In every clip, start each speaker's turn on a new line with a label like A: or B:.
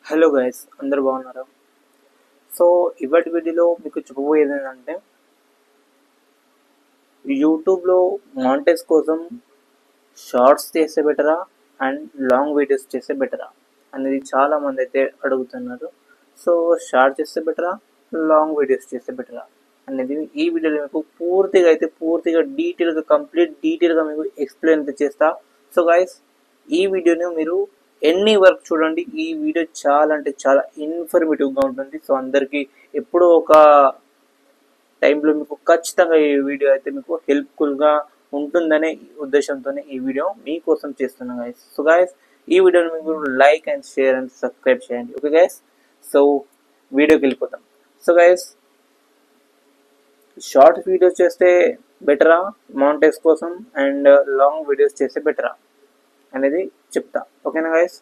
A: Hello guys, అందరు బాగున్నారా? So ఇవాటి వీడియోలో మీకు చెప్పబోయేది ఏంటంటే యూట్యూబ్లో మానిటైజ్ కోసం షార్ట్స్ చేస్తే బెటరా అండ్ లాంగ్ వీడియోస్ చేస్తే బెటరా అనేది చాలామంది అయితే అడుగుతున్నారు. సో షార్ట్ చేస్తే బెటరా, లాంగ్ వీడియోస్ చేస్తే బెటరా అనేది ఈ వీడియోలో మీకు పూర్తిగా కంప్లీట్ డీటెయిల్గా మీకు ఎక్స్ప్లెయిన్ అయితే చేస్తా. సో గైస్, ఈ వీడియోని మీరు ఎన్ని వరకు చూడండి. ఈ వీడియో చాలా అంటే చాలా ఇన్ఫర్మేటివ్గా ఉంటుంది. సో అందరికీ ఎప్పుడో ఒక టైంలో మీకు ఖచ్చితంగా ఈ వీడియో అయితే మీకు హెల్ప్ఫుల్గా ఉంటుందనే ఉద్దేశంతోనే ఈ వీడియో మీకోసం చేస్తున్నాను గైస్. సో గైస్, ఈ వీడియోని మీకు like and share and subscribe చేయండి. ఓకే గైస్, సో వీడియోకి వెళ్ళిపోతాం. సో గైస్, షార్ట్ వీడియోస్ చేస్తే బెటరా మానిటైజ్ కోసం అండ్ లాంగ్ వీడియోస్ చేస్తే బెటరా అనేది చెప్తా. ఓకేనా గైస్?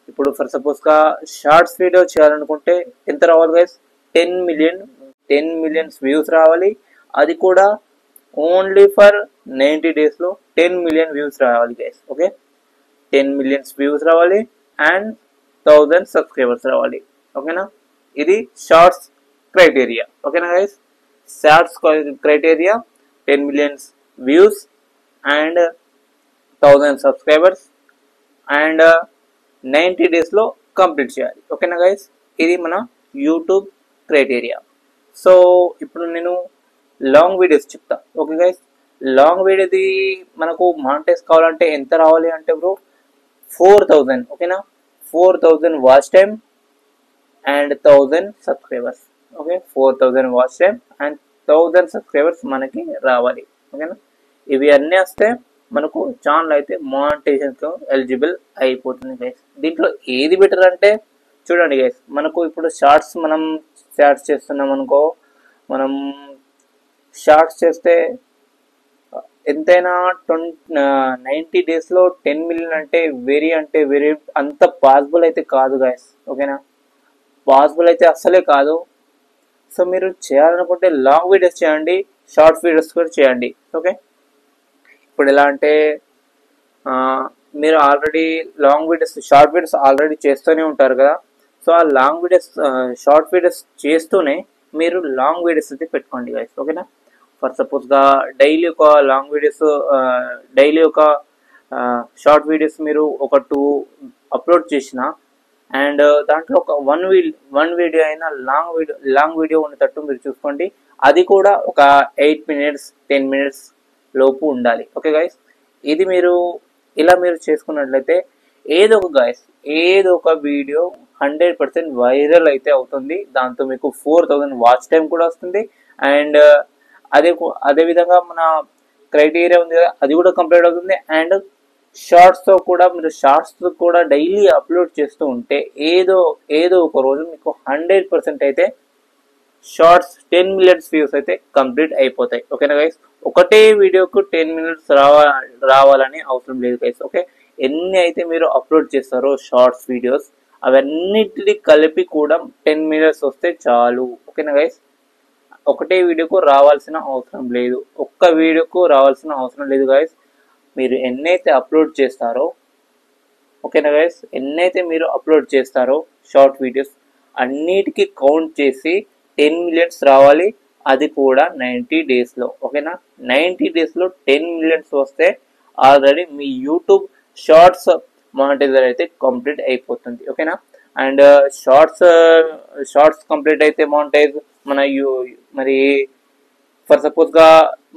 A: ఇప్పుడు ఫర్ సపోజ్గా షార్ట్స్ వీడియో చేయాలనుకుంటే ఎంత రావాలి గైస్? 10 మిలియన్స్ వ్యూస్ రావాలి. అది కూడా ఓన్లీ ఫర్ 90 డేస్లో 10 మిలియన్ వ్యూస్ రావాలి గైస్. ఓకే, 10 మిలియన్స్ వ్యూస్ రావాలి అండ్ 1000 సబ్స్క్రైబర్స్ రావాలి. ఓకేనా? ఇది షార్ట్స్ క్రైటీరియా. ఓకేనా guys? Shorts criteria 10 millions views and 1000 subscribers and 90 డేస్లో కంప్లీట్ చేయాలి. ఓకేనా గైస్? ఇది మన యూట్యూబ్ క్రైటీరియా. సో ఇప్పుడు నేను లాంగ్ వీడియోస్ చెప్తా. ఓకే గైస్, లాంగ్ వీడియోది మనకు మానిటైజ్ కావాలంటే ఎంత రావాలి అంటే బ్రో 4000. ఓకేనా? 4000 watch time and 1000 subscribers. Okay, 4000 watch time and 1000 subscribers మనకి రావాలి. ఓకేనా? ఇవి అన్నీ వస్తే మనకు ఛానల్ అయితే మానిటైజేషన్తో ఎలిజిబుల్ అయిపోతుంది గైస్. దీంట్లో ఏది బెటర్ అంటే చూడండి గైస్, మనకు ఇప్పుడు మనం షార్ట్స్ చేస్తున్నాం అనుకో, మనం షార్ట్స్ చేస్తే ఎంతైనా 90 డేస్లో 10 మిలియన్ అంటే వెరీ అంత పాసిబుల్ అయితే కాదు గైస్. ఓకేనా? పాసిబుల్ అయితే అస్సలే కాదు. సో మీరు చేయాలనుకుంటే లాంగ్ వీడియోస్ చేయండి, షార్ట్ వీడియోస్ కూడా చేయండి. ఓకే, ఇప్పుడు ఎలా అంటే మీరు ఆల్రెడీ షార్ట్ వీడియోస్ ఆల్రెడీ చేస్తూనే ఉంటారు కదా. సో ఆ షార్ట్ వీడియోస్ చేస్తూనే మీరు లాంగ్ వీడియోస్ అయితే పెట్టుకోండి గైస్. ఓకేనా? ఫర్ సపోజ్గా డైలీ ఒక షార్ట్ వీడియోస్ మీరు ఒక 2 అప్లోడ్ చేసిన అండ్ దాంట్లో ఒక వన్ వీడియో అయినా లాంగ్ వీడియో ఉండేటట్టు మీరు చూసుకోండి. అది కూడా ఒక 8 మినిట్స్ 10 మినిట్స్ లోపు ఉండాలి. ఓకే గైస్, ఇది ఇలా మీరు చేసుకున్నట్లయితే ఏదో ఒక వీడియో 100% వైరల్ అయితే అవుతుంది. దాంతో మీకు 4000 వాచ్ టైం కూడా వస్తుంది అండ్ అదే విధంగా మన క్రైటీరియా ఉంది కదా, అది కూడా కంప్లీట్ అవుతుంది. అండ్ మీరు షార్ట్స్ కూడా డైలీ అప్లోడ్ చేస్తూ ఉంటే ఏదో ఒక రోజు మీకు 100% అయితే షార్ట్స్ 10 మిలియన్స్ వ్యూస్ అయితే కంప్లీట్ అయిపోతాయి. ఓకేనా గైస్? ఒకటే వీడియోకు 10 మినిట్స్ రావాలని అవసరం లేదు గైస్. ఓకే, ఎన్ని అయితే మీరు అప్లోడ్ చేస్తారో షార్ట్స్ వీడియోస్ అవన్నిటిని కలిపి కూడా 10 మినిట్స్ వస్తే చాలు. ఓకేనా గైస్? ఒకటే వీడియోకు రావాల్సిన అవసరం లేదు, ఒక్క వీడియోకు రావాల్సిన అవసరం లేదు గైస్. మీరు ఎన్నైతే అప్లోడ్ చేస్తారో, ఓకేనా గైస్, ఎన్నైతే మీరు అప్లోడ్ చేస్తారో షార్ట్ వీడియోస్ అన్నిటికీ కౌంట్ చేసి 10 మిలియన్స్ రావాలి. అది కూడా 90 డేస్లో. ఓకేనా? 90 డేస్లో 10 మిలియన్స్ వస్తే ఆల్రెడీ మీ యూట్యూబ్ షార్ట్స్ మానిటైజర్ అయితే కంప్లీట్ అయిపోతుంది. ఓకేనా? అండ్ షార్ట్స్ కంప్లీట్ అయితే మానిటైజ్ మరి ఫర్ సపోజ్గా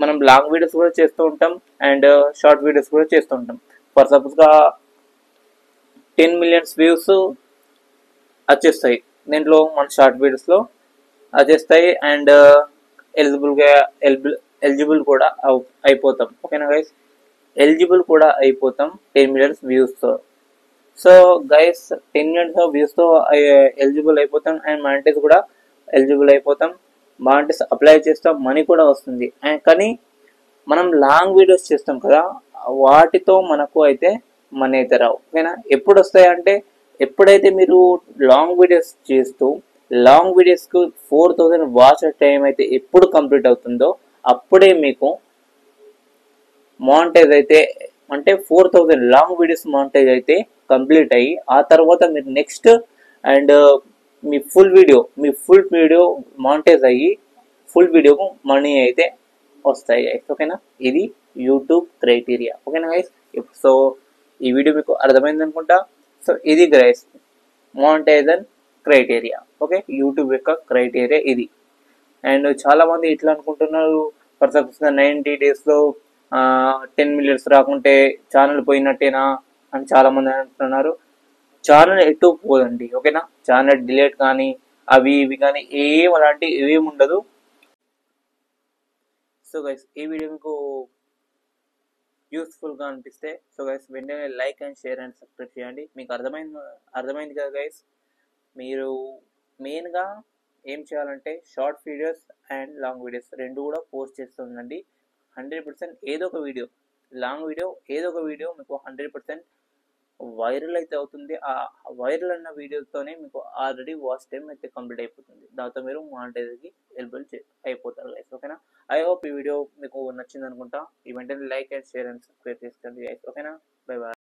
A: మనం లాంగ్ వీడియోస్ కూడా చేస్తూ ఉంటాం అండ్ షార్ట్ వీడియోస్ కూడా చేస్తూ ఉంటాం. ఫర్ సపోజ్గా 10 మిలియన్స్ వ్యూస్ వచ్చేస్తాయి దీంట్లో, మన షార్ట్ వీడియోస్లో వచ్చేస్తాయి అండ్ ఎలిజిబుల్ కూడా అయిపోతాం. ఓకేనా గైస్? ఎలిజిబుల్ కూడా అయిపోతాం 10 మిలియన్స్ వ్యూస్తో. సో గైస్, 10 మిలియన్స్ వ్యూస్తో ఎలిజిబుల్ అయిపోతాం అండ్ మానిటైజ్ కూడా ఎలిజిబుల్ అయిపోతాం. మానిటైజ్ అప్లై చేస్తాం, మనీ కూడా వస్తుంది. కానీ మనం లాంగ్ వీడియోస్ చేస్తాం కదా, వాటితో మనకు అయితే మనీ అయితే రావు. ఓకేనా? ఎప్పుడు వస్తాయి అంటే ఎప్పుడైతే మీరు లాంగ్ వీడియోస్ చేస్తూ లాంగ్ వీడియోస్కు 4000 వాచ్ టైం అయితే ఎప్పుడు కంప్లీట్ అవుతుందో అప్పుడే మీకు మానిటైజ్ అయితే, అంటే 4000 లాంగ్ వీడియోస్ మానిటైజ్ అయితే కంప్లీట్ అయ్యి ఆ తర్వాత మీరు నెక్స్ట్ అండ్ మీ ఫుల్ వీడియో మానిటైజ్ అయ్యి ఫుల్ వీడియోకు మనీ అయితే వస్తాయి గైస్. ఓకేనా, ఇది యూట్యూబ్ క్రైటీరియా. ఓకేనా గైస్, సో ఈ వీడియో మీకు అర్థమైంది అనుకుంటా. సో ఇది guys monetization criteria. Okay, YouTube యొక్క క్రైటీరియా ఇది. అండ్ చాలా మంది ఇట్లా అనుకుంటున్నారు, ఫర్ సపోజ్ 90 daysలో 10 millions రాకుంటే ఛానల్ పోయినట్టేనా అని చాలా మంది అంటున్నారు. ఛానల్ ఎటు పోదండి. ఓకేనా, ఛానల్ డిలీట్ కానీ అవి ఇవి కానీ అలాంటివి ఏమి ఉండదు. సో గైస్, ఈ వీడియో మీకు యూస్ఫుల్గా అనిపిస్తే సో గైస్ వెంటనే like and share and subscribe చేయండి. మీకు అర్థమైంది కదా గైస్. మీరు మెయిన్గా ఏం చేయాలంటే short videos and long videos రెండు కూడా పోస్ట్ చేస్తుందండి. 100% ఏదో ఒక వీడియో, లాంగ్ వీడియో ఏదో ఒక వీడియో మీకు 100% వైరల్ అయితే అవుతుంది. ఆ వైరల్ అన్న వీడియోతోనే మీకు ఆల్రెడీ వాచ్ టైం అయితే కంప్లీట్ అయిపోతుంది. దాంతో మీరు మానిటైజర్కి ఎలిజిబుల్ అయిపోతారు గైస్. ఓకేనా, ఐ హోప్ ఈ వీడియో మీకు నచ్చింది అనుకుంటా. ఈ వెంటనే like and share and subscribe చేసుకోండి గైస్. ఓకేనా, బై బాయ్.